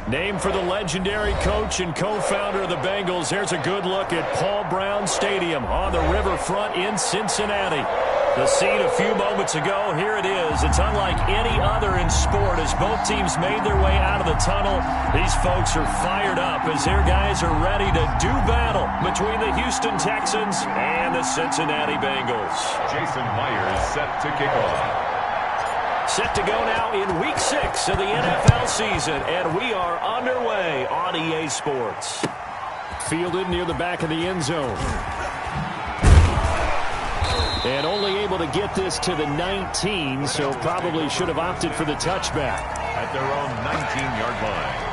Named for the legendary coach and co-founder of the Bengals, here's a good look at Paul Brown Stadium on the riverfront in Cincinnati. The scene a few moments ago, here it is. It's unlike any other in sport as both teams made their way out of the tunnel. These folks are fired up as their guys are ready to do battle between the Houston Texans and the Cincinnati Bengals. Jason Myers set to kick off. Set to go now in Week 6 of the NFL season, and we are underway on EA Sports. Fielded near the back of the end zone. And only able to get this to the 19, so probably should have opted for the touchback. At their own 19-yard line.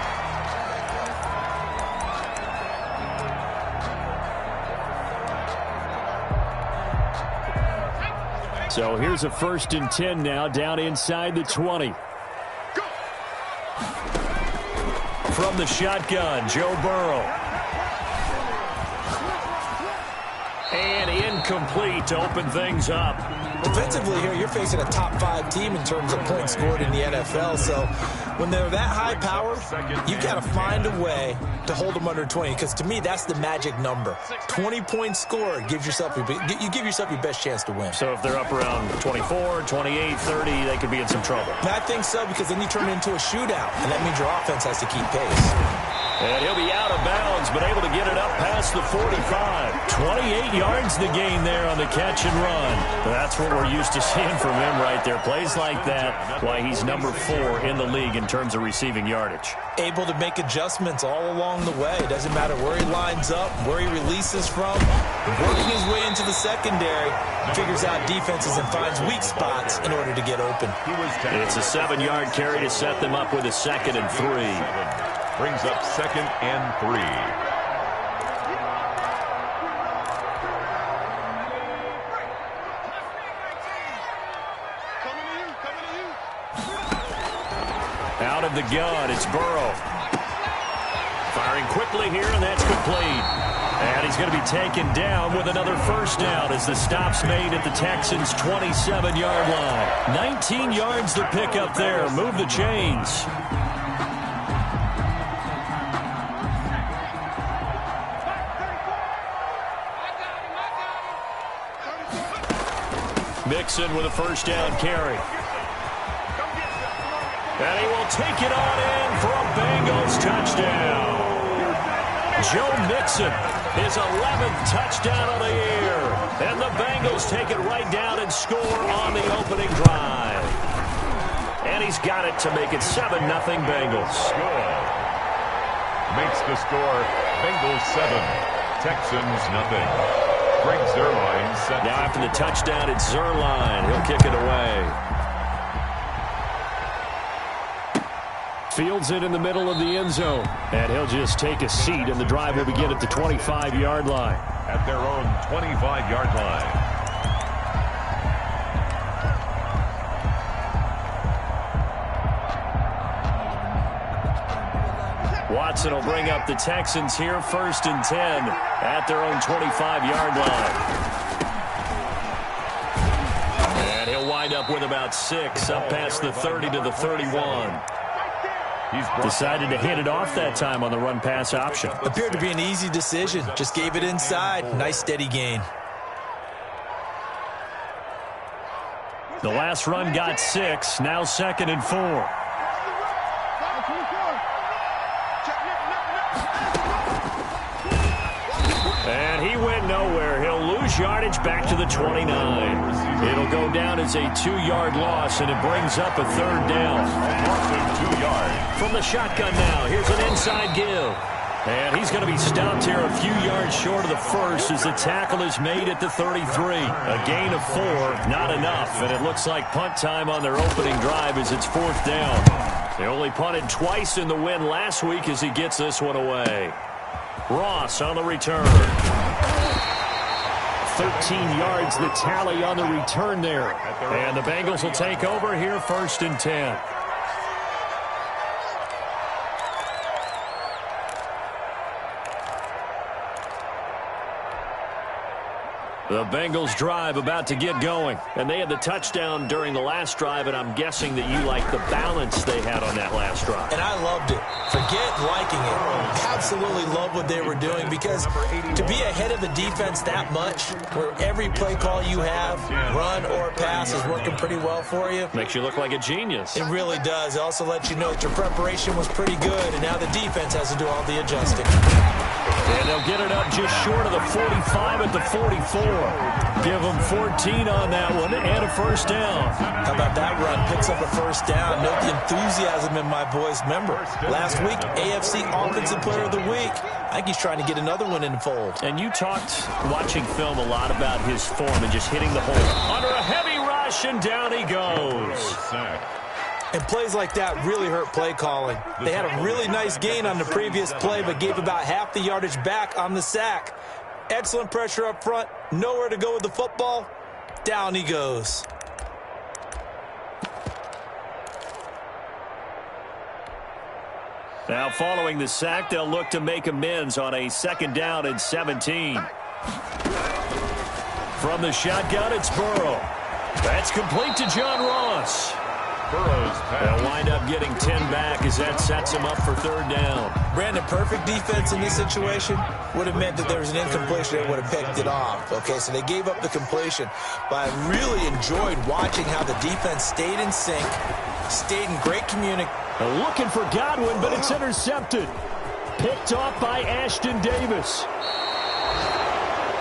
So here's a 1st and 10 now, down inside the 20. From the shotgun, Joe Burrow. And incomplete to open things up. Defensively here, you're facing a top 5 team in terms of points scored in the NFL. So when they're that high power, you've got to find a way to hold them under 20. Because to me, that's the magic number. 20 points scored, you give yourself your best chance to win. So if they're up around 24, 28, 30, they could be in some trouble. I think so, because then you turn it into a shootout, and that means your offense has to keep pace. And he'll be out of bounds, but able to get it up past the 45. 28 yards the gain there on the catch and run. That's what we're used to seeing from him right there. Plays like that, why he's number 4 in the league in terms of receiving yardage. Able to make adjustments all along the way. Doesn't matter where he lines up, where he releases from. Working his way into the secondary, figures out defenses and finds weak spots in order to get open. It's a 7-yard carry to set them up with a 2nd and 3. Brings up 2nd and 3. Out of the gun, it's Burrow. Firing quickly here, and that's complete. And he's going to be taken down with another 1st down as the stop's made at the Texans' 27-yard line. 19 yards to pick up there. Move the chains. Mixon with a 1st down carry. And he will take it on in for a Bengals touchdown. Joe Mixon, his 11th touchdown of the year. And the Bengals take it right down and score on the opening drive. And he's got it to make it 7-0 Bengals. Good. Makes the score Bengals 7, Texans nothing. Greg Zuerlein set. Now after the touchdown, it's Zuerlein. He'll kick it away. Fields it in the middle of the end zone. And he'll just take a seat, and the drive will begin at the 25-yard line. At their own 25-yard line. Watson will bring up the Texans here, 1st and 10 at their own 25-yard line. And he'll wind up with about 6, up past the 30 to the 31. He's decided to hit it off that time on the run-pass option. Appeared to be an easy decision. Just gave it inside. Nice steady gain. The last run got 6, now 2nd and 4. And he went nowhere. He'll lose yardage back to the 29. It'll go down as a 2-yard loss, and it brings up a 3rd down. Loss of 2 yards. From the shotgun now, here's an inside give. And he's going to be stopped here a few yards short of the 1st as the tackle is made at the 33. A gain of 4, not enough, and it looks like punt time on their opening drive as it's 4th down. They only punted twice in the win last week as he gets this one away. Ross on the return. 13 yards the tally on the return there. And the Bengals will take over here, 1st and 10. The Bengals drive about to get going. And they had the touchdown during the last drive, and I'm guessing that you like the balance they had on that last drive. And I loved it. Forget liking it. Absolutely love what they were doing, because to be ahead of the defense that much, where every play call you have, run or pass, is working pretty well for you. Makes you look like a genius. It really does. It also lets you know that your preparation was pretty good, and now the defense has to do all the adjusting. And they'll get it up just short of the 45 at the 44. Give them 14 on that one and a first down. How about that run? Picks up a first down. Note the enthusiasm in my voice. Remember, last week, AFC Offensive Player of the Week. I think he's trying to get another one in the fold. And you talked, watching film, a lot about his form and just hitting the hole. Under a heavy rush, and down he goes. And plays like that really hurt play calling. They had a really nice gain on the previous play, but gave about half the yardage back on the sack. Excellent pressure up front. Nowhere to go with the football. Down he goes. Now following the sack, they'll look to make amends on a 2nd down and 17. From the shotgun, it's Burrow. That's complete to John Ross. They'll wind up getting 10 back as that sets him up for 3rd down. Brandon, perfect defense in this situation would have meant that there was an incompletion that would have picked it off. Okay, so they gave up the completion. But I really enjoyed watching how the defense stayed in sync, stayed in great communication. Looking for Godwin, but it's intercepted. Picked off by Ashton Davis.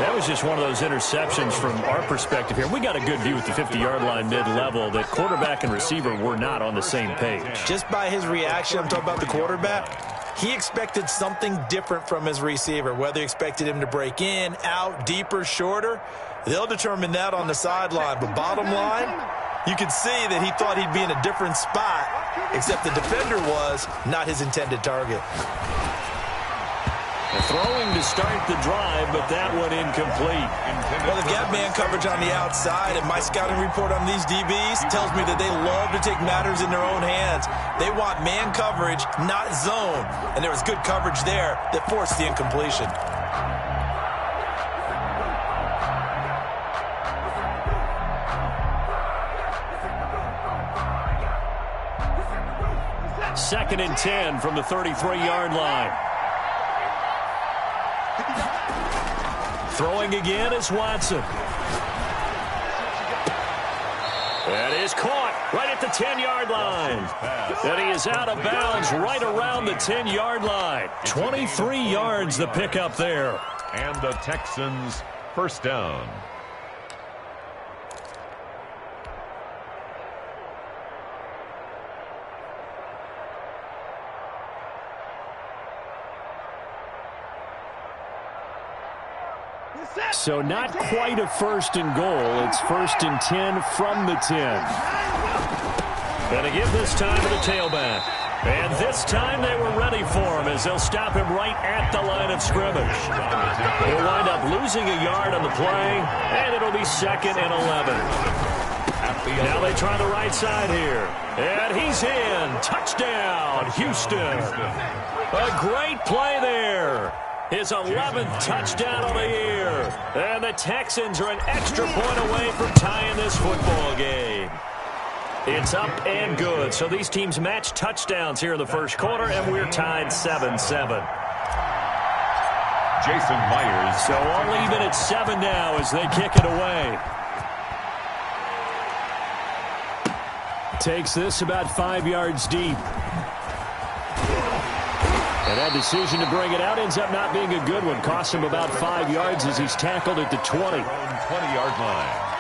That was just one of those interceptions from our perspective here. We got a good view at the 50-yard line mid-level that quarterback and receiver were not on the same page. Just by his reaction, I'm talking about the quarterback, he expected something different from his receiver. Whether he expected him to break in, out, deeper, shorter, they'll determine that on the sideline. But bottom line, you could see that he thought he'd be in a different spot, except the defender was not his intended target. Throwing to start the drive, but that one incomplete. Well, they've got man coverage on the outside, and my scouting report on these DBs tells me that they love to take matters in their own hands. They want man coverage, not zone. And there was good coverage there that forced the incompletion. Second and 10 from the 33-yard line. Throwing again is Watson. That is caught right at the 10-yard line. And he is out of bounds right around the 10-yard line. 23 yards the pickup there. And the Texans first down. So not quite a 1st and goal. It's 1st and 10 from the 10. And again this time to the tailback. And this time they were ready for him as they'll stop him right at the line of scrimmage. He'll wind up losing a yard on the play, and it'll be 2nd and 11. Now they try the right side here. And he's in. Touchdown, Houston. A great play there. His 11th touchdown of the year. And the Texans are an extra point away from tying this football game. It's up and good. So these teams match touchdowns here in the first quarter, and we're tied 7-7. Jason Myers. So all even at 7 now as they kick it away. Takes this about 5 yards deep. And that decision to bring it out ends up not being a good one. Costs him about 5 yards as he's tackled at the 20. 20-yard line.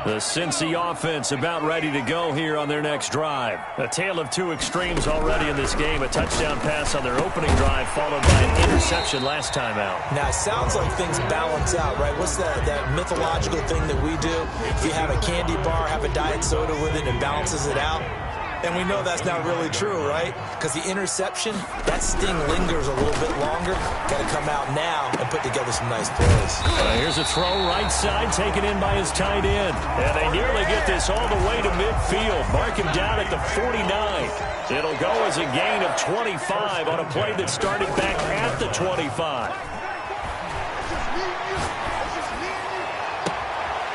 The Cincy offense about ready to go here on their next drive. A tale of two extremes already in this game. A touchdown pass on their opening drive followed by an interception last time out. Now, it sounds like things balance out, right? What's that mythological thing that we do? If you have a candy bar, have a diet soda with it, it balances it out. And we know that's not really true, right? Because the interception, that sting lingers a little bit longer. Got to come out now and put together some nice plays. Here's a throw right side, taken in by his tight end. And they nearly get this all the way to midfield. Mark him down at the 49. It'll go as a gain of 25 on a play that started back at the 25.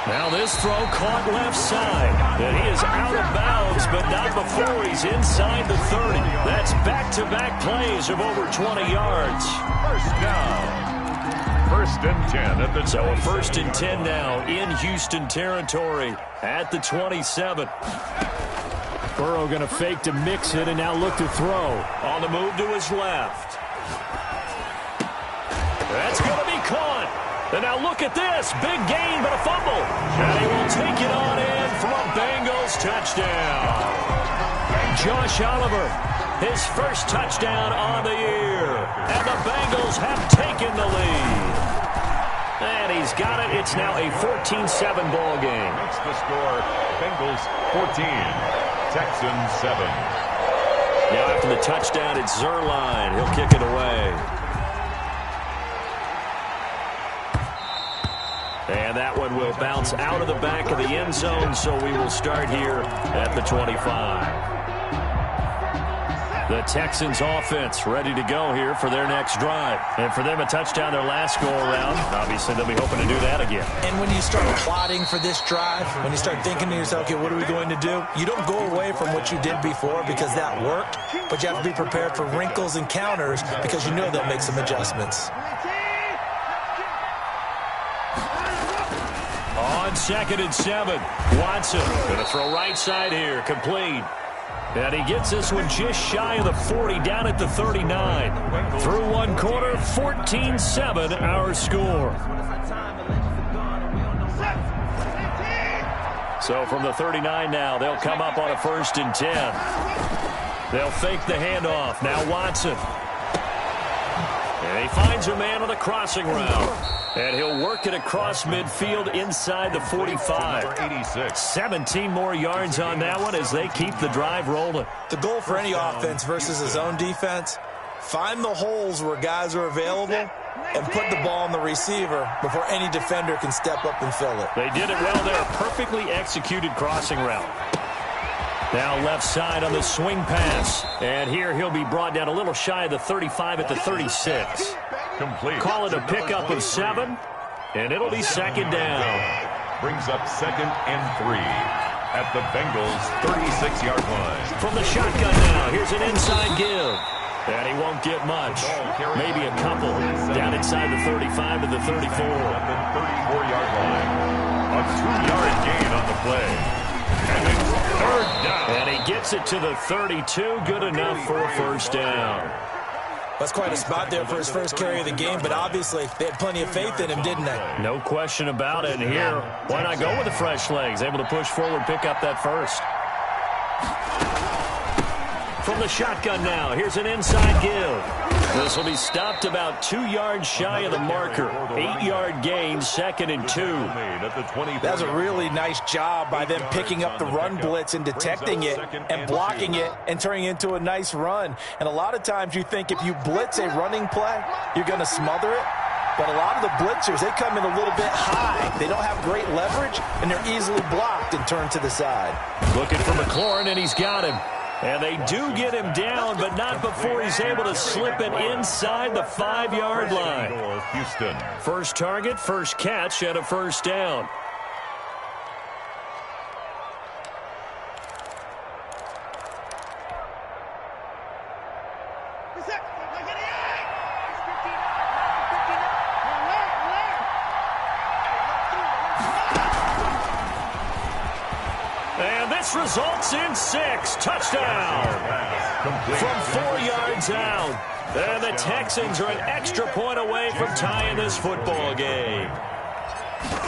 Now this throw caught left side. And he is out of bounds, but not before he's inside the 30. That's back-to-back plays of over 20 yards. First down. First and 10 at the 27. So a first and 10 now in Houston territory at the 27. Burrow going to fake to mix it and now look to throw. On the move to his left. That's going to be caught. And now look at this. Big gain, but a fumble. And he will take it on in for a Bengals touchdown. Josh Oliver, his first touchdown on the year. And the Bengals have taken the lead. And he's got it. It's now a 14-7 ball game. That's the score. Bengals 14, Texans 7. Now after the touchdown, it's Zerline. He'll kick it away. And that one will bounce out of the back of the end zone, so we will start here at the 25. The Texans offense ready to go here for their next drive. And for them, a touchdown their last go-around. Obviously, they'll be hoping to do that again. And when you start plotting for this drive, when you start thinking to yourself, okay, what are we going to do? You don't go away from what you did before because that worked, but you have to be prepared for wrinkles and counters because you know they'll make some adjustments. On 2nd and 7, Watson going to throw right side here, complete. And he gets this one just shy of the 40, down at the 39. Through one quarter, 14-7 our score. So from the 39 now, they'll come up on a 1st and 10. They'll fake the handoff. Now Watson. And he finds a man on the crossing route. And he'll work it across midfield inside the 45. 86. 17 more yards on that one as they keep the drive rolling. The goal for any offense versus his own defense, find the holes where guys are available and put the ball on the receiver before any defender can step up and fill it. They did it well there. Perfectly executed crossing route. Now left side on the swing pass. And here he'll be brought down a little shy of the 35 at the 36. Complete. Call it a pickup of 7, and it'll be 2nd down. Brings up 2nd and 3 at the Bengals' 36-yard line. From the shotgun now, here's an inside give. And he won't get much. Maybe a couple. Down inside the 35 to the 34. At the 34-yard line. A 2-yard gain on the play. And it's 3rd down. And he gets it to the 32. Good enough for a 1st down. That's quite a spot there for his first carry of the game, but obviously they had plenty of faith in him, didn't they? No question about it. And here, why not go with the fresh legs? Able to push forward, pick up that first. From the shotgun now, here's an inside give. This will be stopped about 2 yards shy of the marker. 8-yard gain, 2nd and 2. That's a really nice job by them picking up the run blitz and detecting it and blocking it and turning it into a nice run. And a lot of times you think if you blitz a running play, you're going to smother it. But a lot of the blitzers, they come in a little bit high. They don't have great leverage, and they're easily blocked and turned to the side. Looking for McLaurin, and he's got him. And they do get him down, but not before he's able to slip it inside the 5-yard line. Houston. First target, first catch, and a 1st down. And this results in 6. Touchdown. From 4 yards out. And the Texans are an extra point away from tying this football game.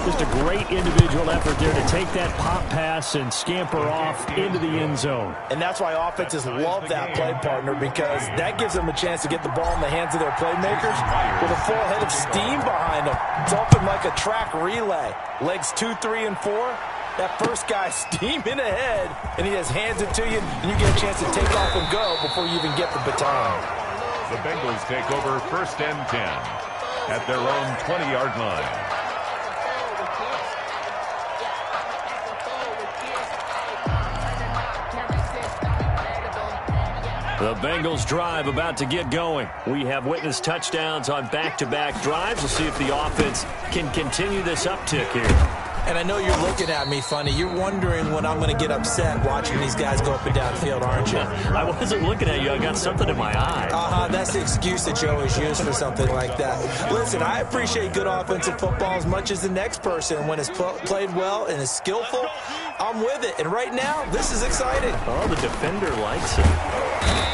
Just a great individual effort there to take that pop pass and scamper off into the end zone. And that's why offenses love that play partner, because that gives them a chance to get the ball in the hands of their playmakers with a full head of steam behind them. It's often like a track relay. Legs 2, 3, and 4. That first guy steaming ahead, and he just hands it to you, and you get a chance to take off and go before you even get the baton. The Bengals take over 1st and 10 at their own 20-yard line. The Bengals drive about to get going. We have witnessed touchdowns on back-to-back drives. We'll see if the offense can continue this uptick here. And I know you're looking at me funny. You're wondering when I'm going to get upset watching these guys go up and down the field, aren't you? I wasn't looking at you. I got something in my eye. That's the excuse that you always use for something like that. Listen, I appreciate good offensive football as much as the next person. When it's played well and is skillful, I'm with it. And right now, this is exciting. Oh, the defender likes it.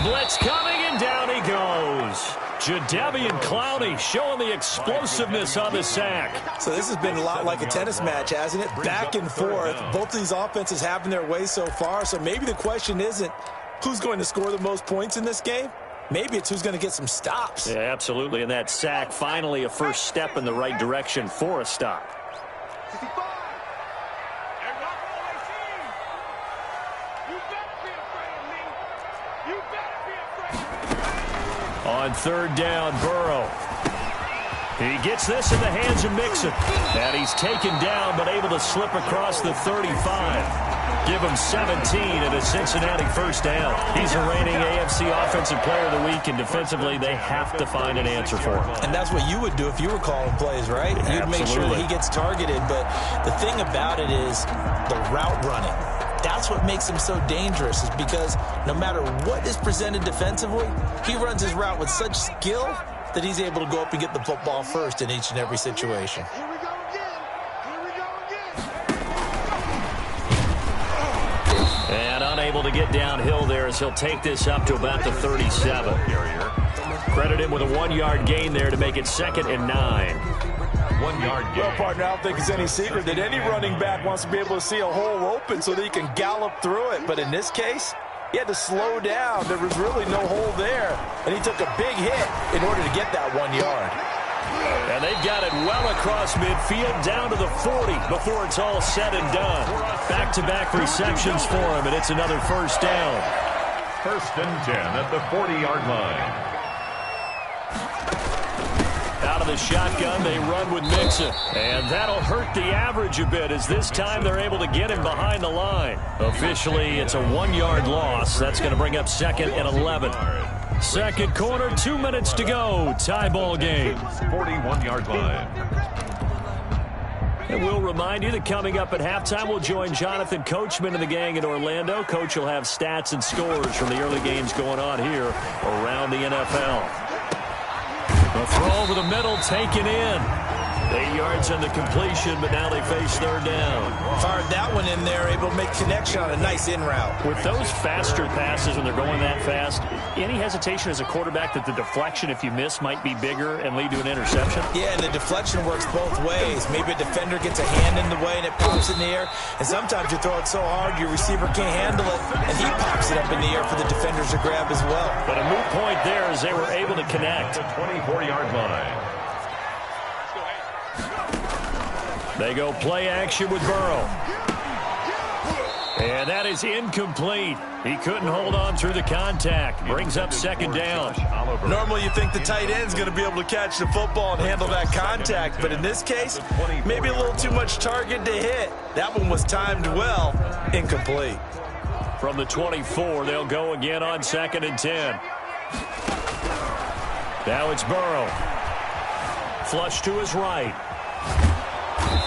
Blitz coming, and down he goes. Jadeveon Clowney showing the explosiveness on the sack. So this has been a lot like a tennis match, hasn't it? Back and forth. Both of these offenses having their way so far. So maybe the question isn't who's going to score the most points in this game. Maybe it's who's going to get some stops. Yeah, absolutely. And that sack, finally a first step in the right direction for a stop. On 3rd down, Burrow. He gets this in the hands of Mixon. And he's taken down, but able to slip across the 35. Give him 17 and a Cincinnati first down. He's the reigning AFC Offensive Player of the Week, and defensively, they have to find an answer for him. And that's what you would do if you were calling plays, right? You'd make sure that he gets targeted. But the thing about it is the route running. That's what makes him so dangerous, is because no matter what is presented defensively, he runs his route with such skill that he's able to go up and get the football first in each and every situation. Here we go again. And unable to get downhill there as he'll take this up to about the 37. Credit him with a 1-yard gain there to make it 2nd and 9. 1-yard gain. Well, partner, I don't think it's any secret that any running back wants to be able to see a hole open so that he can gallop through it. But in this case, he had to slow down. There was really no hole there. And he took a big hit in order to get that 1 yard. And they've got it well across midfield down to the 40 before it's all said and done. Back-to-back receptions for him, and it's another first down. 1st and 10 at the 40-yard line. Out of the shotgun, they run with Mixon. And that'll hurt the average a bit, as this time they're able to get him behind the line. Officially, it's a 1-yard loss. That's going to bring up 2nd and 11. Second quarter, 2 minutes to go. Tie ball game. 41-yard line. And we'll remind you that coming up at halftime, we'll join Jonathan Coachman and the gang in Orlando. Coach will have stats and scores from the early games going on here around the NFL. The throw over the middle, taken in. 8 yards on the completion, but now they face 3rd down. Fired that one in there, able to make connection on a nice in route. With those faster passes when they're going that fast, any hesitation as a quarterback that the deflection, if you miss, might be bigger and lead to an interception? Yeah, and the deflection works both ways. Maybe a defender gets a hand in the way and it pops in the air. And sometimes you throw it so hard your receiver can't handle it, and he pops it up in the air for the defenders to grab as well. But a moot point there as they were able to connect. The 24-yard line. They go play action with Burrow. And that is incomplete. He couldn't hold on through the contact. Brings up 2nd down. Normally you think the tight end's going to be able to catch the football and handle that contact. But in this case, maybe a little too much target to hit. That one was timed well. Incomplete. From the 24, they'll go again on 2nd and 10. Now it's Burrow. Flush to his right.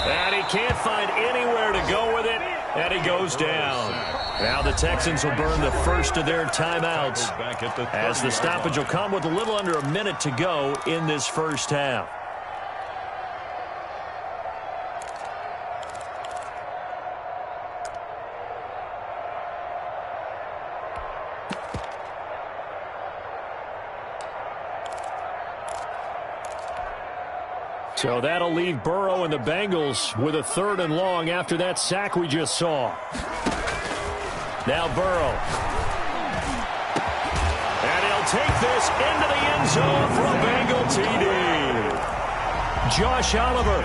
And he can't find anywhere to go with it, and he goes down. Now the Texans will burn the first of their timeouts as the stoppage will come with a little under a minute to go in this first half. So that'll leave Burrow and the Bengals with a 3rd and long after that sack we just saw. Now Burrow. And he'll take this into the end zone for a Bengal TD. Josh Oliver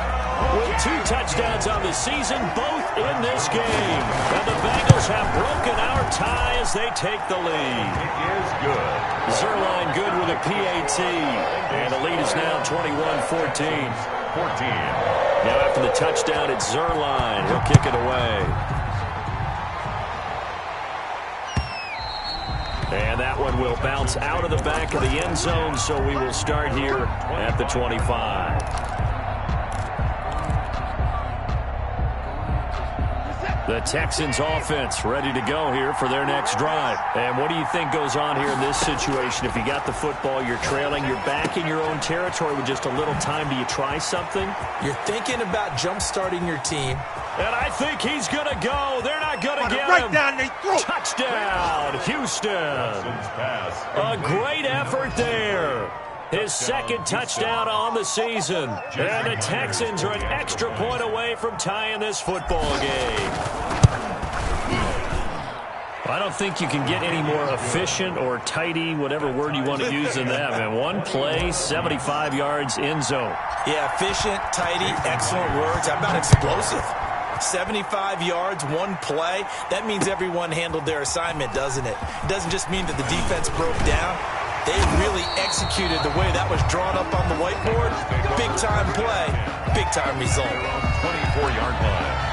with 2 touchdowns on the season, both in this game. And the Bengals have broken our tie as they take the lead. It is good. Zerline good with a PAT. And the lead is now 21-14. 14. Now after the touchdown, it's Zerline. He'll kick it away. And that one will bounce out of the back of the end zone, so we will start here at the 25. The Texans offense ready to go here for their next drive. And what do you think goes on here in this situation? If you got the football, you're trailing, you're back in your own territory with just a little time. Do you try something? You're thinking about jump-starting your team. And I think he's going to go. They're not going to get him. Down their throat. Touchdown, Houston. A great effort there. His second touchdown on the season. And the Texans are an extra point away from tying this football game. I don't think you can get any more efficient or tidy, whatever word you want to use in that. Man, one play, 75 yards in zone. Yeah, efficient, tidy, excellent words. How about explosive? 75 yards, one play. That means everyone handled their assignment, doesn't it? It doesn't just mean that the defense broke down. They really executed the way that was drawn up on the whiteboard. Big-time play, big-time result. 24-yard line.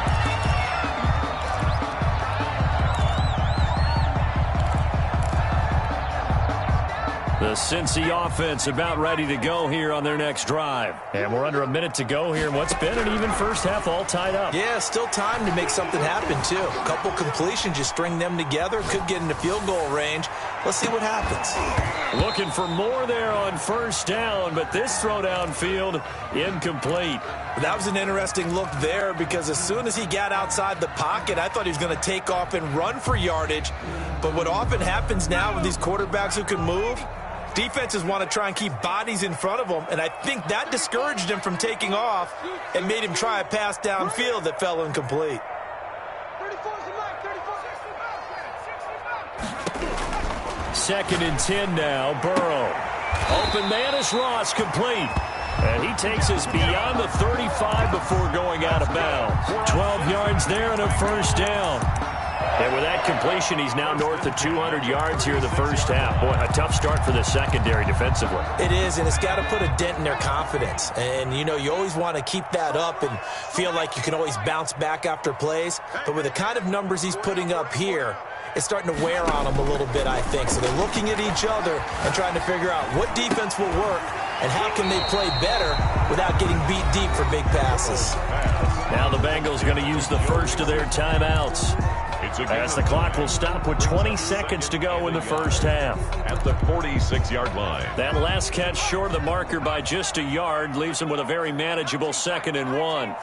The Cincy offense about ready to go here on their next drive. And we're under a minute to go here in what's been an even first half, all tied up. Yeah, still time to make something happen, too. A couple completions, you string them together, could get into field goal range. Let's see what happens. Looking for more there on first down, but this throw downfield incomplete. That was an interesting look there because as soon as he got outside the pocket, I thought he was going to take off and run for yardage. But what often happens now with these quarterbacks who can move, defenses want to try and keep bodies in front of them, and I think that discouraged him from taking off and made him try a pass downfield that fell incomplete. Second and 10 now, Burrow. Open man is Ross, complete. And he takes us beyond the 35 before going out of bounds. 12 yards there and a first down. And with that completion, he's now north of 200 yards here in the first half. Boy, a tough start for the secondary defensively. It is, and it's got to put a dent in their confidence. And, you know, you always want to keep that up and feel like you can always bounce back after plays. But with the kind of numbers he's putting up here, it's starting to wear on them a little bit, I think. So they're looking at each other and trying to figure out what defense will work and how can they play better without getting beat deep for big passes. Now the Bengals going to use the first of their timeouts, as the clock will stop with 20 seconds to go in the first half. At the 46-yard line. That last catch short of the marker by just a yard leaves him with a very manageable 2nd and 1.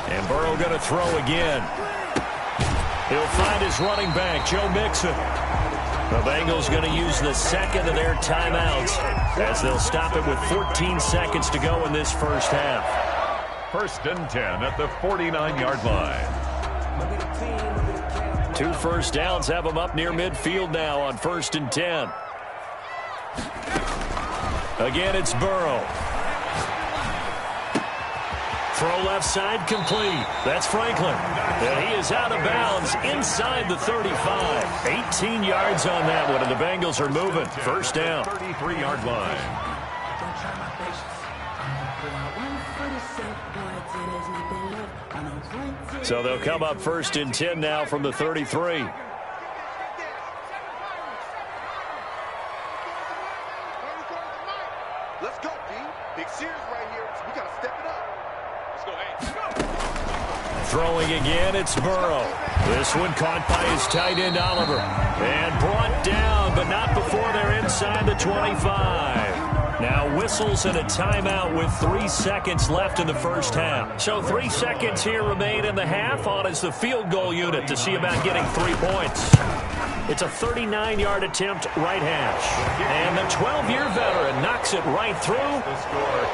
And Burrow going to throw again. He'll find his running back, Joe Mixon. The Bengals going to use the second of their timeouts as they'll stop it with 14 seconds to go in this first half. 1st and 10 at the 49-yard line. 2 first downs have them up near midfield now on 1st and 10. Again, it's Burrow. Throw left side, complete. That's Franklin. And he is out of bounds inside the 35. 18 yards on that one, and the Bengals are moving. First down. 33-yard line. So they'll come up 1st and 10 now from the 33. Let's go, D. Big series right here. We got to step it up. Let's go, hey. Throwing again, it's Burrow. This one caught by his tight end, Oliver. And brought down, but not before they're inside the 25. Now whistles and a timeout with 3 seconds left in the first half. So 3 seconds here remain in the half on as the field goal unit to see about getting 3 points. It's a 39-yard attempt right hash. And the 12-year veteran knocks it right through.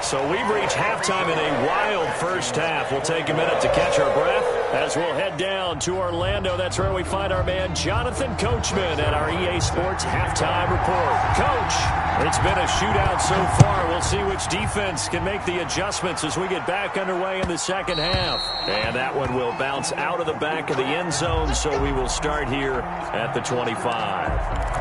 So we've reached halftime in a wild first half. We'll take a minute to catch our breath as we'll head down to Orlando. That's where we find our man Jonathan Coachman at our EA Sports Halftime Report. Coach. It's been a shootout so far. We'll see which defense can make the adjustments as we get back underway in the second half. And that one will bounce out of the back of the end zone, so we will start here at the 25.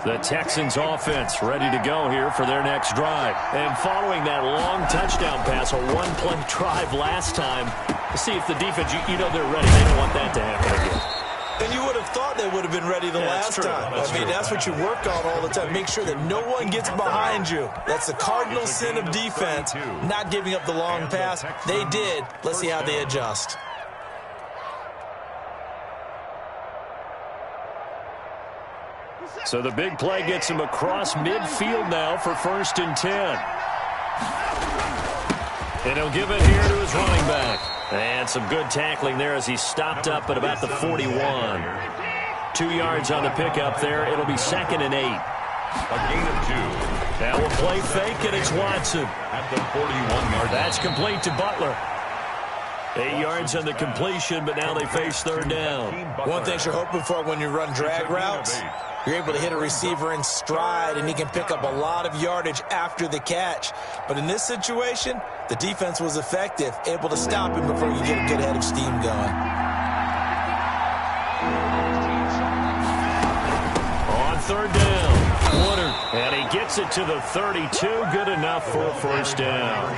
The Texans offense ready to go here for their next drive. And following that long touchdown pass, a one-play drive last time, to see if the defense, you know they're ready. They don't want that to happen again. And you would have thought they would have been ready the last time. That's what you work on all the time. Make sure that no one gets behind you. That's the cardinal sin of defense, not giving up the long pass. They did. Let's see how they adjust. So the big play gets him across midfield now for 1st and 10. And he'll give it here to his running back. And some good tackling there as he stopped up at about the 41. 2 yards on the pickup there. It'll be 2nd and 8. A gain of 2. Now we'll play fake, and it's Watson. At the 41-yard line. That's complete to Butler. 8 yards on the completion, but now they face 3rd down. One thing you're hoping for when you run drag routes, you're able to hit a receiver in stride, and he can pick up a lot of yardage after the catch. But in this situation, the defense was effective, able to stop him before you get a good head of steam going. On 3rd down, Woodard, and he gets it to the 32, good enough for a 1st down.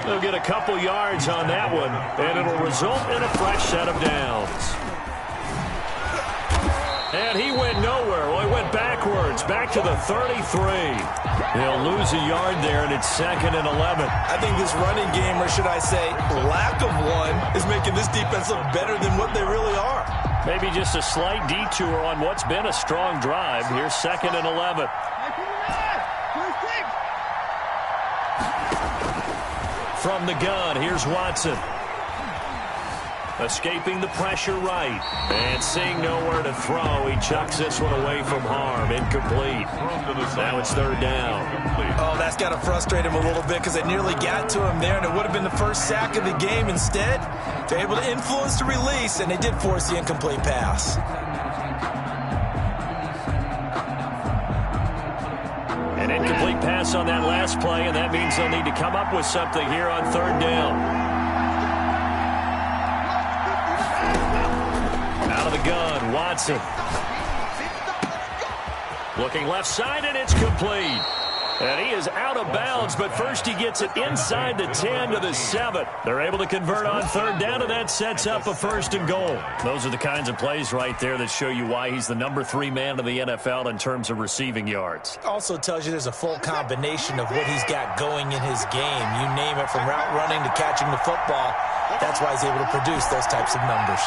They'll get a couple yards on that one, and it'll result in a fresh set of downs. And he went nowhere. Well, he went backwards, back to the 33. He'll lose a yard there, and it's 2nd and 11. I think this running game, or should I say lack of one, is making this defense look better than what they really are. Maybe just a slight detour on what's been a strong drive. Here's 2nd and 11. From the gun, here's Watson. Escaping the pressure right. And seeing nowhere to throw, he chucks this one away from harm. Incomplete. Now it's 3rd down. Oh, that's got to frustrate him a little bit because they nearly got to him there, and it would have been the first sack of the game. Instead, they're able to influence the release, and they did force the incomplete pass. An incomplete pass on that last play, and that means they'll need to come up with something here on 3rd down. Out of the gun, Watson. Looking left side, and it's complete. And he is out of bounds, but first he gets it inside the 10 to the 7. They're able to convert on 3rd down, and that sets up a 1st and goal. Those are the kinds of plays right there that show you why he's the number 3 man in the NFL in terms of receiving yards. Also tells you there's a full combination of what he's got going in his game. You name it, from route running to catching the football. That's why he's able to produce those types of numbers.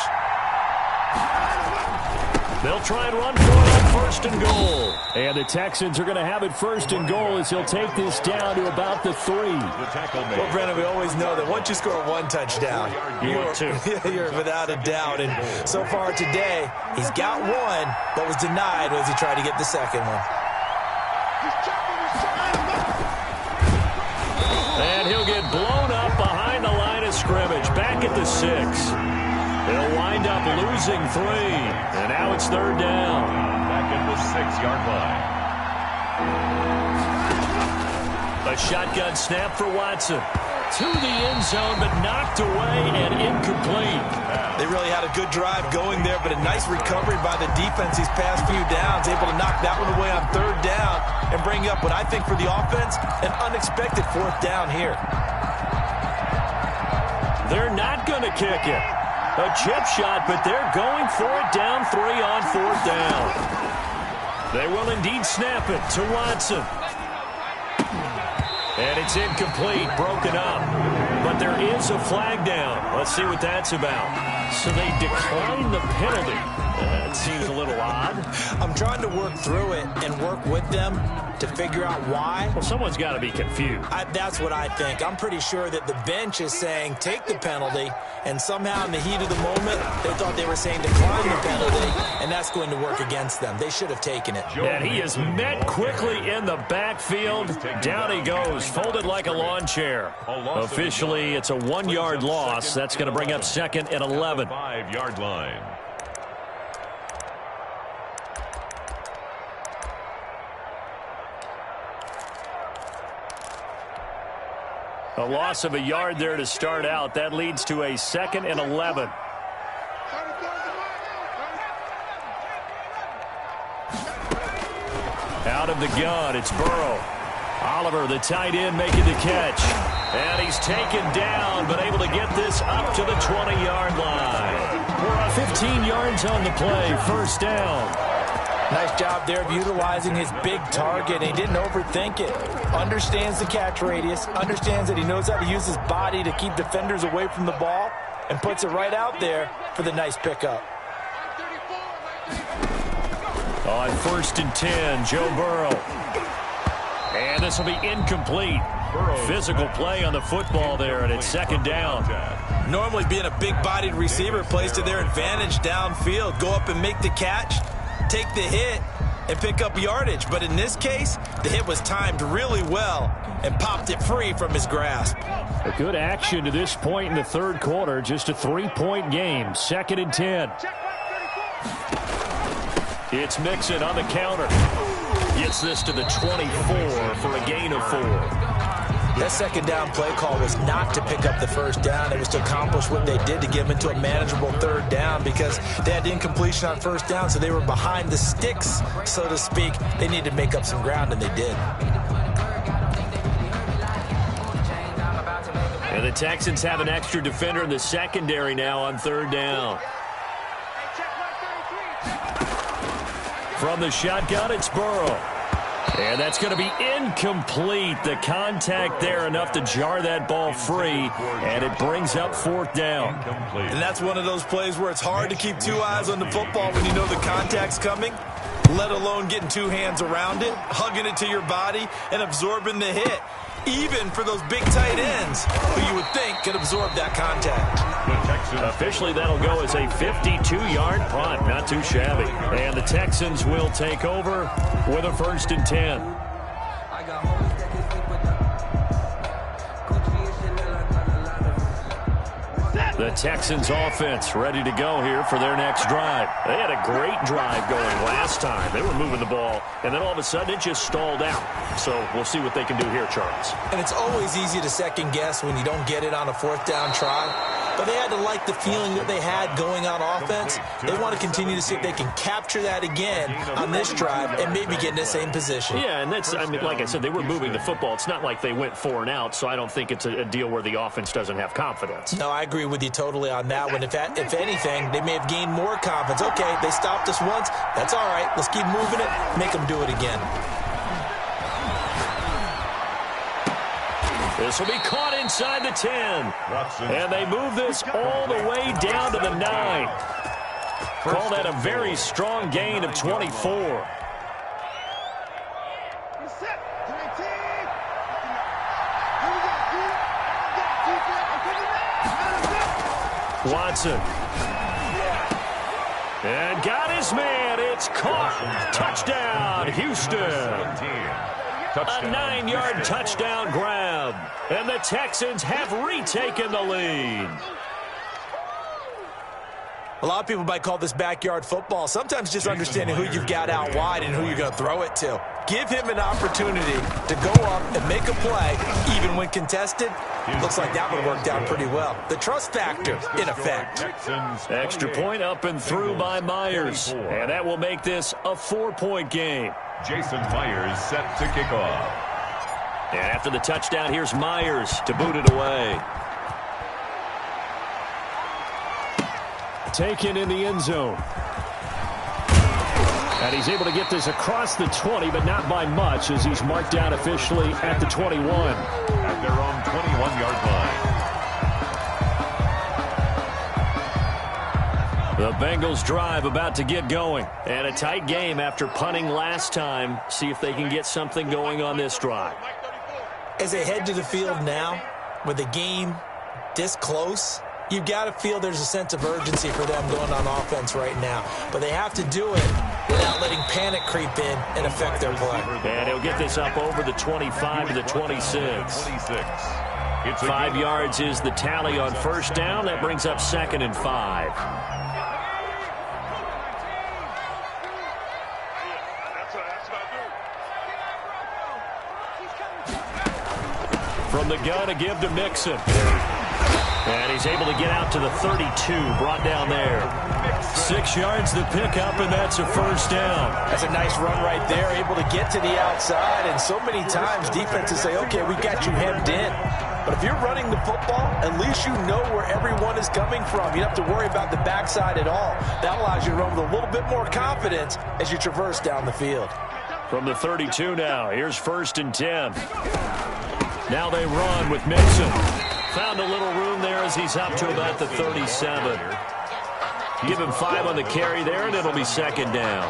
They'll try and run for it on 1st and goal. And the Texans are going to have it 1st and goal as he'll take this down to about the 3. Well, Brennan, we always know that once you score 1 touchdown, you're without a doubt. And so far today, he's got 1, but was denied as he tried to get the 2nd one. And he'll get blown up behind the line of scrimmage, back at the 6. They'll wind up losing 3, and now it's 3rd down. Back at the 6-yard line. A shotgun snap for Watson. To the end zone, but knocked away and incomplete. They really had a good drive going there, but a nice recovery by the defense these past few downs, able to knock that one away on 3rd down and bring up what I think for the offense, an unexpected 4th down here. They're not going to kick it. A chip shot, but they're going for it down 3 on 4th down. They will indeed snap it to Watson. And it's incomplete, broken up. But there is a flag down. Let's see what that's about. So they decline the penalty. That seems a little odd. I'm trying to work through it and work with them to figure out why. Well, someone's got to be confused. That's what I think. I'm pretty sure that the bench is saying take the penalty, and somehow in the heat of the moment, they thought they were saying decline the penalty, and that's going to work against them. They should have taken it. And he is met quickly in the backfield. Down he goes, folded like a lawn chair. Officially, it's a 1-yard loss. That's going to bring up 2nd and 11. 5-yard line. A loss of a yard there to start out. That leads to a 2nd and 11. Out of the gun, it's Burrow. Oliver, the tight end, making the catch. And he's taken down, but able to get this up to the 20-yard line. We're on 15 yards on the play, 1st down. Nice job there of utilizing his big target. He didn't overthink it. Understands the catch radius. Understands that he knows how to use his body to keep defenders away from the ball. And puts it right out there for the nice pickup. On 1st and 10, Joe Burrow. And this will be incomplete. Physical play on the football there, and it's 2nd down. Normally being a big-bodied receiver plays to their advantage downfield. Go up and make the catch, take the hit, and pick up yardage. But in this case, the hit was timed really well and popped it free from his grasp. A good action to this point in the 3rd quarter. Just a 3-point game. 2nd and 10. It's Mixon on the counter. Gets this to the 24 for a gain of 4. That 2nd down play call was not to pick up the 1st down. It was to accomplish what they did to get them into a manageable 3rd down because they had incompletion on 1st down, so they were behind the sticks, so to speak. They needed to make up some ground, and they did. And the Texans have an extra defender in the secondary now on 3rd down. From the shotgun, it's Burrow. And that's going to be incomplete. The contact there enough to jar that ball free, and it brings up 4th down. And that's one of those plays where it's hard to keep 2 eyes on the football when you know the contact's coming, let alone getting 2 hands around it, hugging it to your body, and absorbing the hit. Even for those big tight ends who you would think could absorb that contact. Officially, that'll go as a 52-yard punt. Not too shabby. And the Texans will take over with a 1st and 10. The Texans offense ready to go here for their next drive. They had a great drive going last time. They were moving the ball, and then all of a sudden it just stalled out. So we'll see what they can do here, Charles. And it's always easy to second guess when you don't get it on a 4th down try. But they had to like the feeling that they had going on offense. They want to continue to see if they can capture that again on this drive and maybe get in the same position. Yeah, and that's, I mean, like I said, they were moving the football. It's not like they went 4 and out, so I don't think it's a deal where the offense doesn't have confidence. No, I agree with you totally on that one. If anything, they may have gained more confidence. Okay, they stopped us once. That's all right. Let's keep moving it. Make them do it again. This will be caught inside the 10. And they move this all the way down to the 9. Call that a very strong gain of 24. Watson. And got his man. It's caught. Touchdown, Houston. A 9-yard touchdown grab. And the Texans have retaken the lead. A lot of people might call this backyard football. Sometimes just understanding who you've got out wide and who you're going to throw it to. Give him an opportunity to go up and make a play, even when contested. Looks like that one worked out pretty well. The trust factor, in effect. Extra point up and through by Myers. And that will make this a 4-point game. Jason Myers set to kick off. And after the touchdown, here's Myers to boot it away. Taken in the end zone. And he's able to get this across the 20, but not by much, as he's marked down officially at the 21. At their own 21-yard line. The Bengals drive about to get going. And a tight game after punting last time. See if they can get something going on this drive. As they head to the field now, with the game this close, you've got to feel there's a sense of urgency for them going on offense right now. But they have to do it without letting panic creep in and affect their play. And he'll get this up over the 25 to the 26. 5 yards is the tally on first down. That brings up 2nd and 5. From the gun, a give to Mixon. And he's able to get out to the 32, brought down there. 6 yards the pickup, and that's a first down. That's a nice run right there, able to get to the outside. And so many times defenses say, okay, we got you hemmed in. But if you're running the football, at least you know where everyone is coming from. You don't have to worry about the backside at all. That allows you to run with a little bit more confidence as you traverse down the field. From the 32 now, here's 1st and 10. Now they run with Mixon. Found a little room there as he's up to about the 37. Give him 5 on the carry there, and it'll be 2nd down.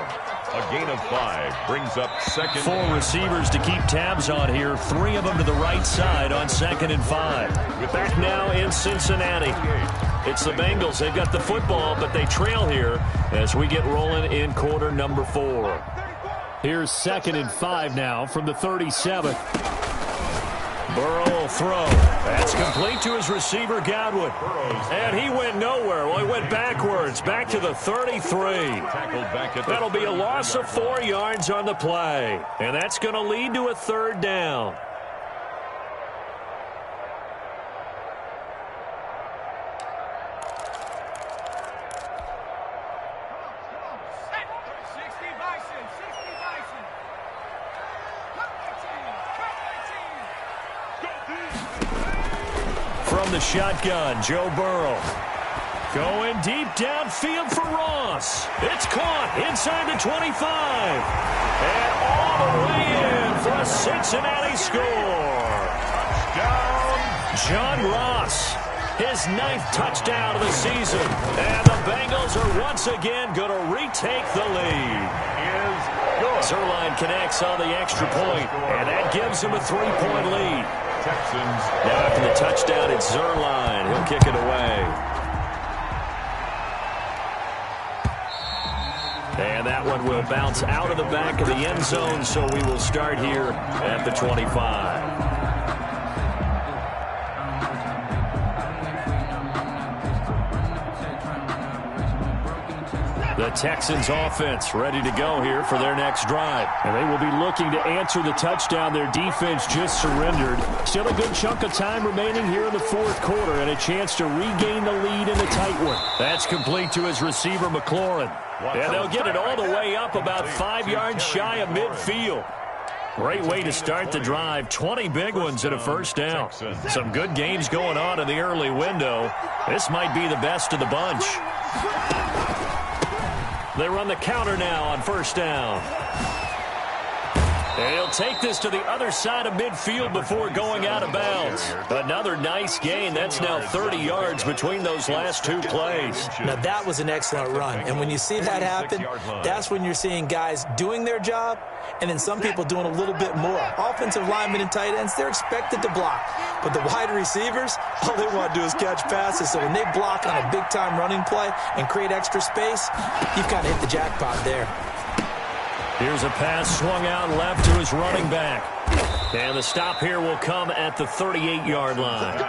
A gain of 5 brings up 2nd. 4 receivers to keep tabs on here. 3 of them to the right side on 2nd and 5. Back now in Cincinnati. It's the Bengals. They've got the football, but they trail here as we get rolling in quarter number 4. Here's 2nd and 5 now from the 37. Burrow will throw. That's complete to his receiver, Godwin. And he went nowhere. Well, he went backwards, back to the 33. That'll be a loss of 4 yards on the play. And that's going to lead to a 3rd down. From the shotgun, Joe Burrow. Going deep downfield for Ross. It's caught inside the 25. And all the way in for a Cincinnati score. Touchdown, John Ross. His 9th touchdown of the season. And the Bengals are once again going to retake the lead. Zerline connects on the extra point, and that gives him a 3-point lead. Texans. Now after the touchdown, it's Zerline. He'll kick it away. And that one will bounce out of the back of the end zone, so we will start here at the 25. The Texans offense ready to go here for their next drive. And they will be looking to answer the touchdown their defense just surrendered. Still a good chunk of time remaining here in the 4th quarter and a chance to regain the lead in a tight one. That's complete to his receiver, McLaurin. And they'll get it all the way up about 5 yards shy of midfield. Great way to start the drive. 20 big ones and a first down. Some good games going on in the early window. This might be the best of the bunch. They run the counter now on first down. And he'll take this to the other side of midfield before going out of bounds. Another nice gain. That's now 30 yards between those last 2 plays. Now, that was an excellent run. And when you see that happen, that's when you're seeing guys doing their job and then some people doing a little bit more. Offensive linemen and tight ends, they're expected to block. But the wide receivers, all they want to do is catch passes. So when they block on a big-time running play and create extra space, you've kind of hit the jackpot there. Here's a pass swung out left to his running back. And the stop here will come at the 38-yard line.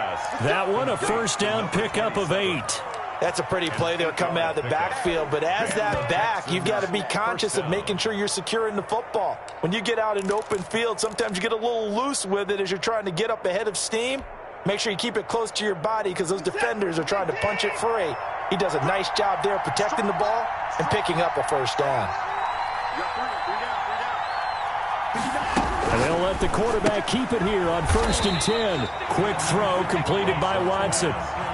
That one, a first down pickup of 8. That's a pretty play there coming out of the backfield. But as that back, you've got to be conscious of making sure you're securing the football. When you get out in open field, sometimes you get a little loose with it as you're trying to get up ahead of steam. Make sure you keep it close to your body because those defenders are trying to punch it free. He does a nice job there protecting the ball and picking up a first down. And they'll let the quarterback keep it here on 1st and 10. Quick throw completed by Watson.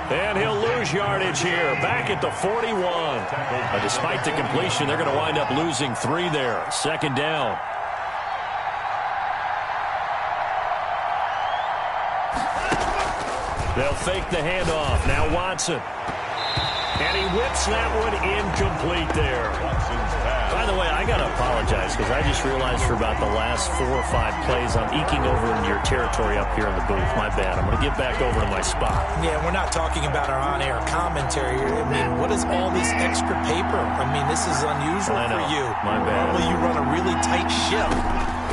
And he'll lose yardage here, back at the 41. Despite the completion, they're going to wind up losing 3 there. 2nd down. They'll fake the handoff. Now Watson. And he whips that one incomplete there. By the way, I got to apologize because I just realized for about the last 4 or 5 plays I'm eking over into your territory up here in the booth. My bad. I'm going to get back over to my spot. Yeah, we're not talking about our on-air commentary. I mean, what is all this extra paper? I mean, this is unusual for you. My bad. Normally you run a really tight ship.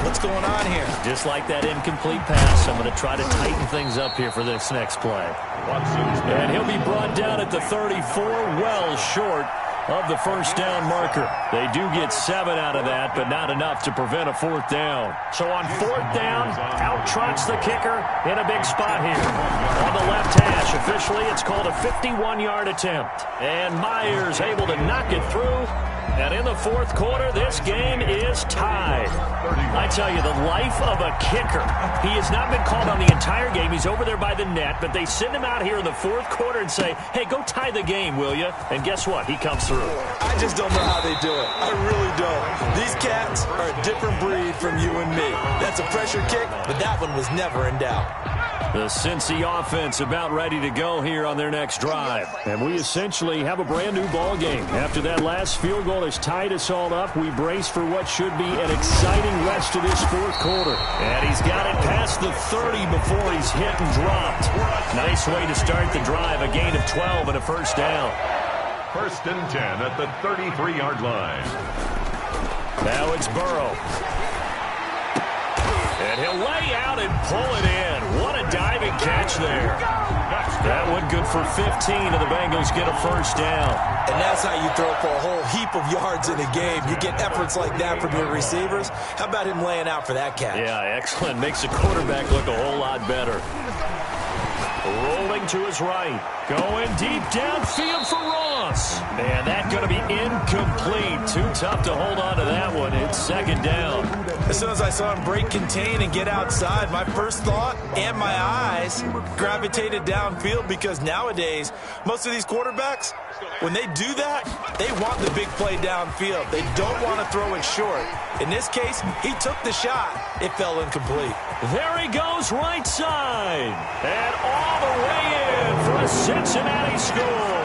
What's going on here? Just like that incomplete pass, I'm going to try to tighten things up here for this next play. And he'll be brought down at the 34, well short of the first down marker. They do get 7 out of that, but not enough to prevent a 4th down. So on 4th down, out trots the kicker in a big spot here. On the left hash, officially it's called a 51-yard attempt. And Myers able to knock it through. And in the 4th quarter, this game is tied. I tell you, the life of a kicker. He has not been called on the entire game. He's over there by the net, but they send him out here in the 4th quarter and say, hey, go tie the game, will you? And guess what? He comes through. I just don't know how they do it. I really don't. These cats are a different breed from you and me. That's a pressure kick, but that one was never in doubt. The Cincy offense about ready to go here on their next drive. And we essentially have a brand-new ball game. After that last field goal has tied us all up, we brace for what should be an exciting rest of this 4th quarter. And he's got it past the 30 before he's hit and dropped. Nice way to start the drive, a gain of 12 and a first down. 1st and 10 at the 33-yard line. Now it's Burrow. And he'll lay out and pull it in. What a diving catch there. That one good for 15, and the Bengals get a first down. And that's how you throw for a whole heap of yards in a game. You get efforts like that from your receivers. How about him laying out for that catch? Yeah, excellent. Makes the quarterback look a whole lot better. Rolling to his right. Going deep downfield for Ross. And that's going to be incomplete. Too tough to hold on to that one. It's 2nd down. As soon as I saw him break contain and get outside, my first thought and my eyes gravitated downfield because nowadays, most of these quarterbacks, when they do that, they want the big play downfield. They don't want to throw it short. In this case, he took the shot. It fell incomplete. There he goes right side. And all the way in for a Cincinnati score.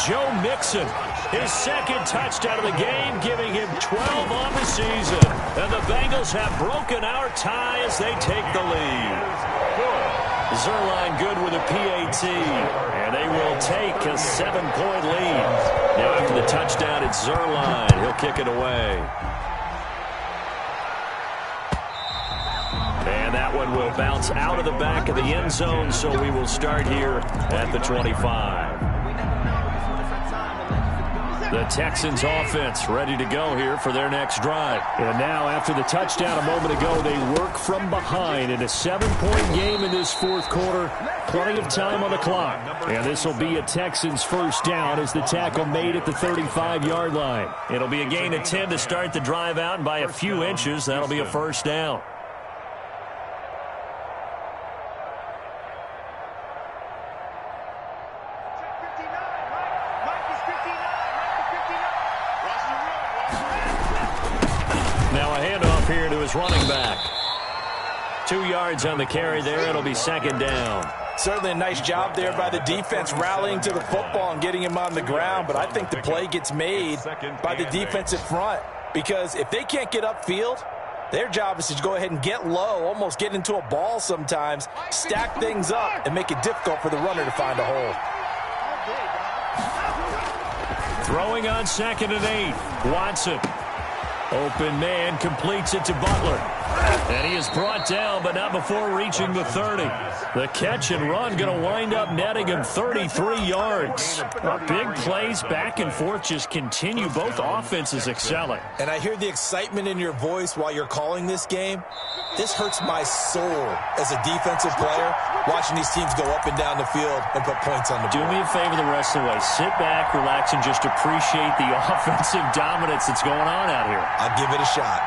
Joe Mixon, his 2nd touchdown of the game, giving him 12 on the season. And the Bengals have broken our tie as they take the lead. Zerline good with a PAT. And they will take a 7-point lead. Now after the touchdown, it's Zerline. He'll kick it away. And that one will bounce out of the back of the end zone, so we will start here at the 25. The Texans offense ready to go here for their next drive. And now after the touchdown a moment ago, they work from behind in a 7-point game in this 4th quarter. Plenty of time on the clock. And this will be a Texans first down as the tackle made at the 35-yard line. It'll be a gain of 10 to start the drive out, and by a few inches, that'll be a first down. Running back. 2 yards on the carry there. It'll be 2nd down. Certainly a nice job there by the defense rallying to the football and getting him on the ground, but I think the play gets made by the defensive front because if they can't get upfield, their job is to go ahead and get low, almost get into a ball sometimes, stack things up, and make it difficult for the runner to find a hole. Throwing on 2nd and 8. Watson. Open man completes it to Butler. And he is brought down, but not before reaching the 30. The catch and run going to wind up netting him 33 yards. Big plays back and forth just continue. Both offenses excelling. And I hear the excitement in your voice while you're calling this game. This hurts my soul as a defensive player, watching these teams go up and down the field and put points on the board. Do me a favor the rest of the way. Sit back, relax, and just appreciate the offensive dominance that's going on out here. I'll give it a shot.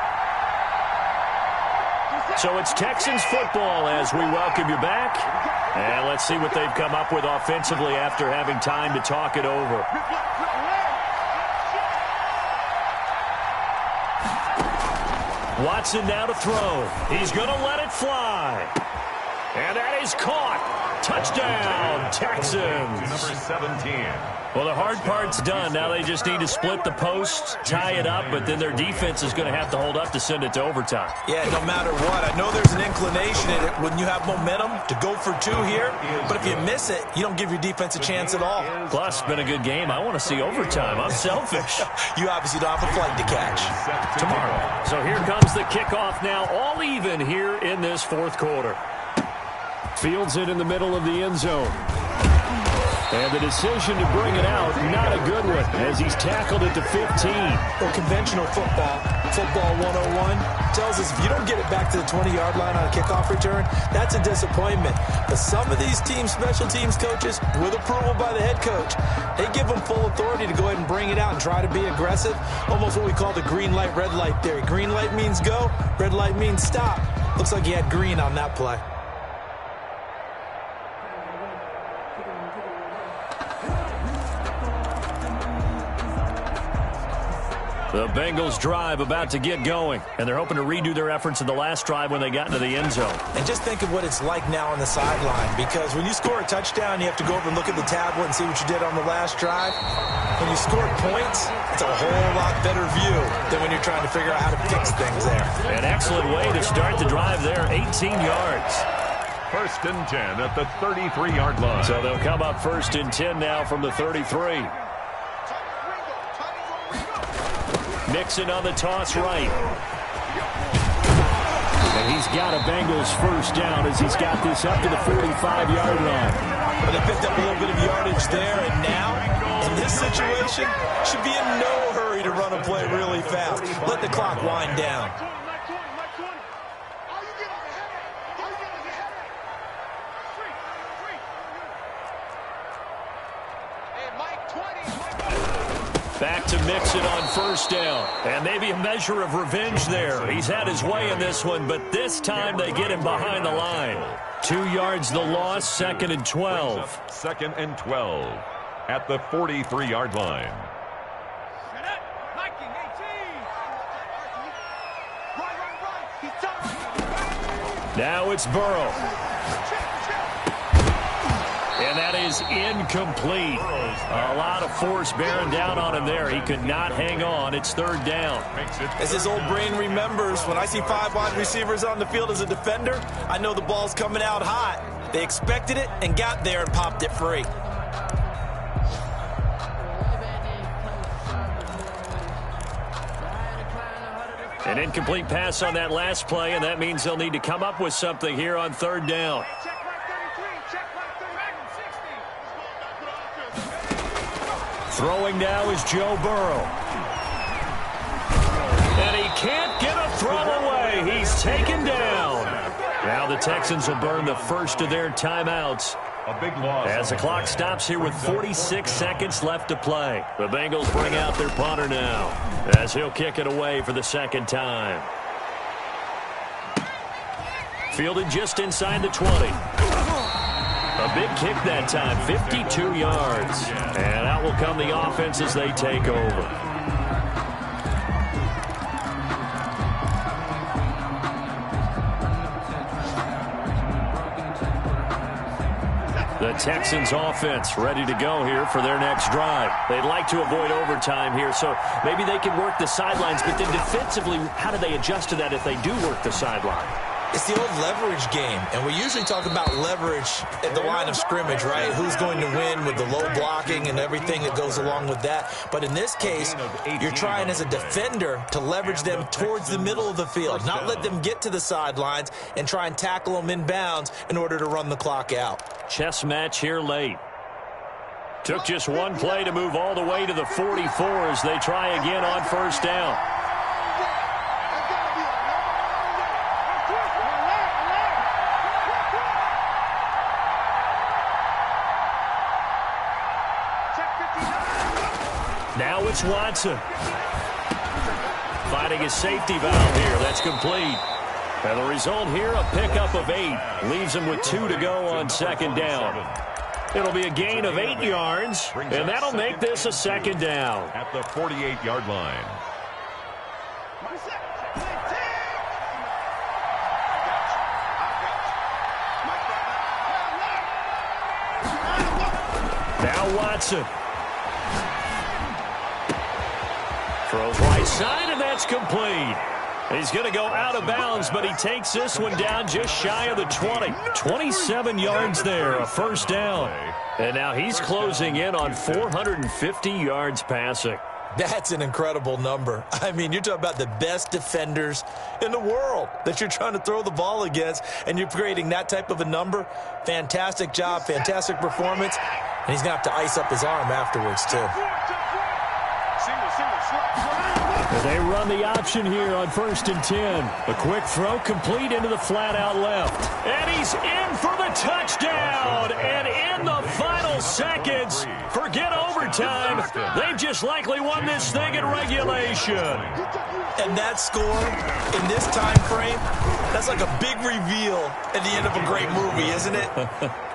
So it's Texans football as we welcome you back. And let's see what they've come up with offensively after having time to talk it over. Watson now to throw. He's going to let it fly. And that is caught. Touchdown, Texans. Number 17. Well, the hard part's done. Now they just need to split the post, tie it up, but then their defense is going to have to hold up to send it to overtime. Yeah, no matter what. I know there's an inclination in it when you have momentum to go for two here, but if you miss it, you don't give your defense a chance at all. Plus, it's been a good game. I want to see overtime. I'm selfish. You obviously don't have a flight to catch. Tomorrow. So here comes the kickoff now, all even here in this fourth quarter. Fields it in the middle of the end zone. And the decision to bring it out, not a good one, as he's tackled it to 15. Well, conventional football 101, tells us if you don't get it back to the 20-yard line on a kickoff return, that's a disappointment. But some of these team special teams coaches, with approval by the head coach, they give them full authority to go ahead and bring it out and try to be aggressive. Almost what we call the green light, red light theory. Green light means go, red light means stop. Looks like he had green on that play. The Bengals drive about to get going, and they're hoping to redo their efforts in the last drive when they got into the end zone. And just think of what it's like now on the sideline, because when you score a touchdown, you have to go over and look at the tablet and see what you did on the last drive. When you score points, it's a whole lot better view than when you're trying to figure out how to fix things there. An excellent way to start the drive there, 18 yards. First and 10 at the 33-yard line. So they'll come up first and 10 now from the 33. Mixon on the toss right. And he's got a Bengals first down as he's got this up to the 45-yard line. But they picked up a little bit of yardage there, and now, in this situation, should be in no hurry to run a play really fast. Let the clock wind down. Back to Mixon on first down. And maybe a measure of revenge there. He's had his way in this one, but this time they get him behind the line. 2 yards the loss, second and 12. Second and 12 at the 43-yard line. Now it's Burrow. And that is incomplete. A lot of force bearing down on him there. He could not hang on. It's third down. As his old brain remembers, when I see 5 wide receivers on the field as a defender, I know the ball's coming out hot. They expected it and got there and popped it free. An incomplete pass on that last play, and that means they'll need to come up with something here on third down. Throwing now is Joe Burrow. And he can't get a throw away. He's taken down. Now the Texans will burn the first of their timeouts. A big loss. As the clock stops here with 46 seconds left to play. The Bengals bring out their punter now, as he'll kick it away for the second time. Fielded just inside the 20. A big kick that time, 52 yards. And out will come the offense as they take over. The Texans offense ready to go here for their next drive. They'd like to avoid overtime here, so maybe they can work the sidelines, but then defensively, how do they adjust to that if they do work the sideline? It's the old leverage game, and we usually talk about leverage at the line of scrimmage, right? Who's going to win with the low blocking and everything that goes along with that. But in this case, you're trying as a defender to leverage them towards the middle of the field, not let them get to the sidelines and try and tackle them in bounds in order to run the clock out. Chess match here late. Took just one play to move all the way to the 44 as they try again on first down. Now it's Watson. Finding his safety valve here. That's complete. And the result here, a pickup of 8. Leaves him with 2 to go on second down. It'll be a gain of 8 yards, and that'll make this a second down. At the 48-yard line. Now Watson. Throws right side, and that's complete. He's going to go out of bounds, but he takes this one down just shy of the 20. 27 yards there, a first down. And now he's closing in on 450 yards passing. That's an incredible number. I mean, you're talking about the best defenders in the world that you're trying to throw the ball against, and you're creating that type of a number. Fantastic job, fantastic performance, and he's going to have to ice up his arm afterwards, too. They run the option here on 1st and 10. A quick throw complete into the flat-out left. And he's in for the touchdown. And in the final seconds, forget overtime. They've just likely won this thing in regulation. And that score in this time frame, that's like a big reveal at the end of a great movie, isn't it?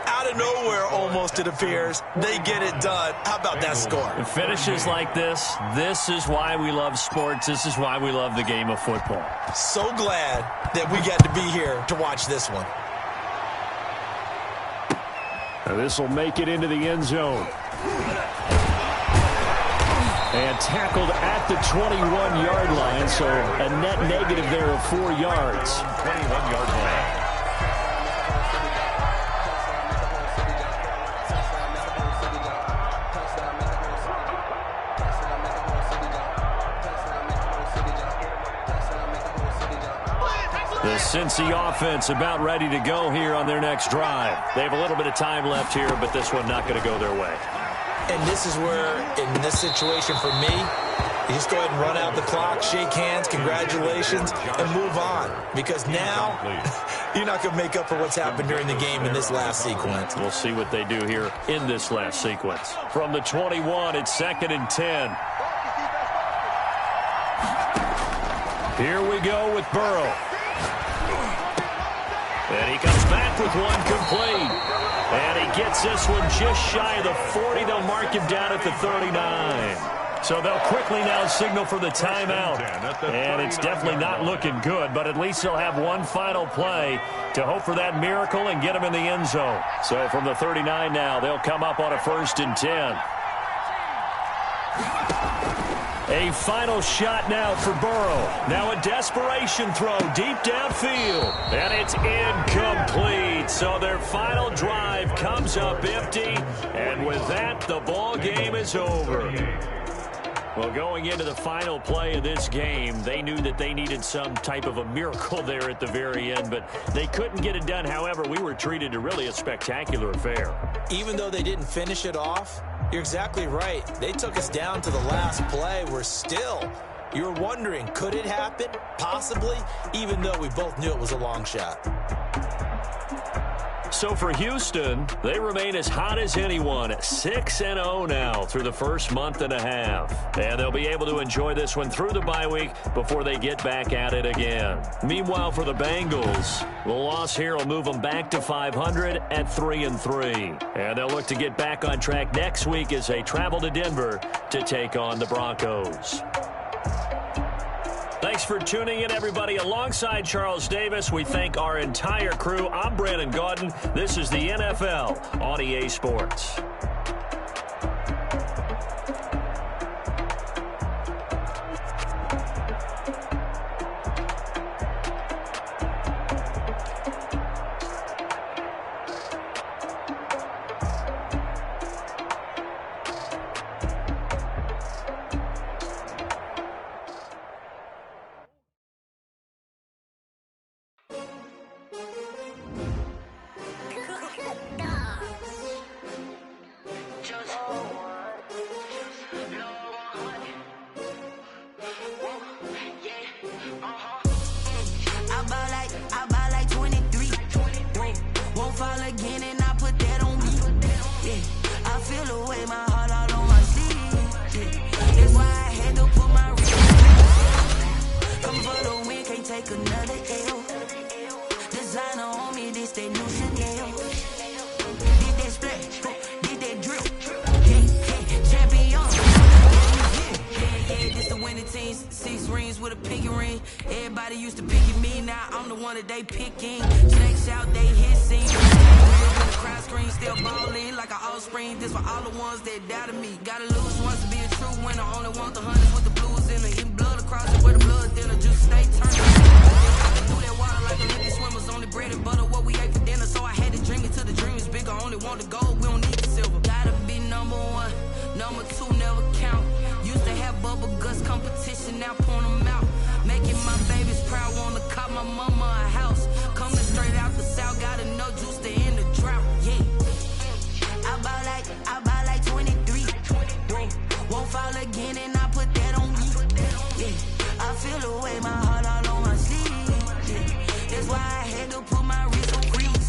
Out of nowhere, almost, it appears, they get it done. How about that score? It finishes like this. This is why we love sports. This is why we love the game of football. So glad that we get to be here to watch this one. Now this will make it into the end zone. And tackled at the 21-yard line, so a net negative there of 4 yards. 21-yard line. The Cincy offense about ready to go here on their next drive. They have a little bit of time left here, but this one not going to go their way. And this is where, in this situation for me, you just go ahead and run out the clock, shake hands, congratulations, and move on. Because now, you're not going to make up for what's happened during the game in this last sequence. We'll see what they do here in this last sequence. From the 21, it's 2nd and 10. Here we go with Burrow. And he comes back with one complete. And he gets this one just shy of the 40. They'll mark him down at the 39. So they'll quickly now signal for the timeout. And it's definitely not looking good, but at least they'll have one final play to hope for that miracle and get him in the end zone. So from the 39 now, they'll come up on a 1st and 10. A final shot now for Burrow. Now a desperation throw deep downfield. And it's incomplete. So their final drive comes up empty. And with that, the ball game is over. Well, going into the final play of this game, they knew that they needed some type of a miracle there at the very end, but they couldn't get it done. However, we were treated to really a spectacular affair. Even though they didn't finish it off, you're exactly right. They took us down to the last play. We're still, you were wondering, could it happen? Possibly, even though we both knew it was a long shot. So for Houston, they remain as hot as anyone, 6-0 now through the first month and a half. And they'll be able to enjoy this one through the bye week before they get back at it again. Meanwhile, for the Bengals, the loss here will move them back to 500 at 3-3. And they'll look to get back on track next week as they travel to Denver to take on the Broncos. Thanks for tuning in, everybody. Alongside Charles Davis, we thank our entire crew. I'm Brandon Gaudin. This is the NFL on EA Sports. Everybody used to pick me, now I'm the one that they picking. Snakes out, they hissing. crowd scream, still ballin' like an offspring. This for all the ones that doubted me. Gotta lose once to be a true winner. Only want the hundreds with the blues in it. Eating blood across it with the blood thinner. Just stay turning. Through that water like Olympic swimmers. Only bread and butter, what we ate for dinner. So I had to dream it till the dream is bigger. Only want the gold, we don't need the silver. Gotta be number one, number two never count. Used to have bubble guts competition, now point them out. Making my babies proud, wanna cop my mama a house. Coming straight out the south, gotta know juice to end the drought. Yeah, I buy like 23. Won't fall again, and I put that on me. Yeah, I feel the way, my heart all on my sleeve. Yeah, that's why I had to put my wrist on freeze.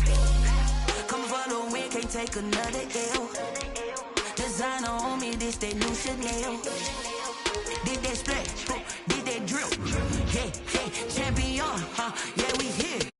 Coming for the win, can't take another L. Designer on me, this that new Chanel. Did that splash, did that drip. Yeah, champion, yeah, we here.